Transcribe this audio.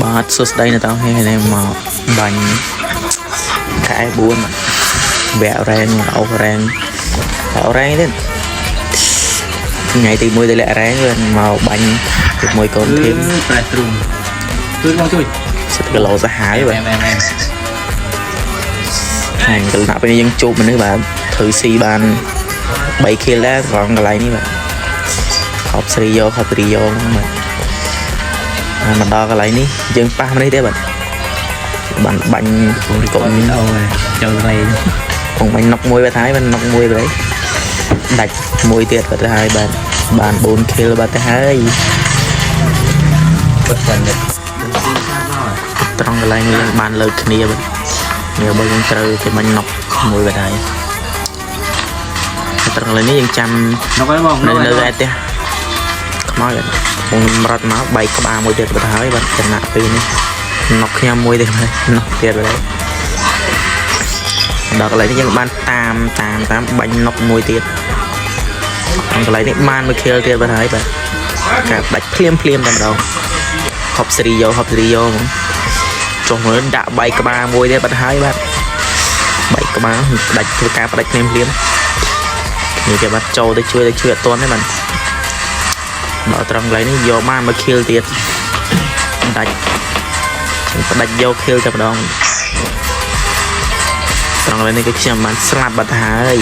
បាទសួស្តីនៅតាមនេះមកបាញ់ខែ4វគ្គរ៉េងអូរ៉េងទៀតថ្ងៃទី1ទៅលាក់រ៉េងវាមកបាញ់ជាមួយកូនធីមតែទ្រូងជួយមកជួយ10គីឡូសាហាវបាទហើយកលណាពេលនេះយើងជួបមនុស្សបាទធ្វើស៊ីបាន3 kill ដែរត្រង់កន្លែងនេះបាទខប់ស្រីយោហ្នឹងបាទមកដល់កន្លែងនេះយើងប៉ះមកនេះទេបាទបានបាញ់កូនអូយចូលលេងបងបាញ់ណុកមួយបាទហើយបានណុកមួយបាទដាច់មួយទៀតបាទហើយបាទបាន4 kill បាទទៅហើយបាត់បាញ់ត្រង់កន្លែងនេះយើងបានលើកគ្នាបាទនេះបើយើងត្រូវគេបាញ់ណុកមួយបាទហើយត្រង់កន្លែងនេះយើងចាំណុកហើយបងនៅឯផ្ទះខ្មោចបងរត់មកបែកក្បាលមួយទៀតបាទហើយបាទចំណាក់ពេលនេះណុកខ្ញុំមួយទៀតបាទណុកទៀតបាទដល់កន្លែងនេះយើងបានតាមបាញ់ណុកមួយទៀតកន្លែងនេះបានមួយ kill ទៀតបាទហើយបាទការដាច់ភ្លាមតែម្ដងហប់សេរីយោចុះមើលដាក់បែកក្បាលមួយទៀតបាទហើយបាទបែកក្បាលដាច់ធ្វើការផ្ដាច់ភ្លាមនេះគេបាទចូលទៅជួយអត់ទាន់ទេបាទដល់ត្រង់កន្លែងនេះយកបានមួយ kill ទៀតដាច់យក kill តែម្ដងត្រង់កន្លែងនេះគឺខ្ញុំបានស្លាប់បាត់ហើយ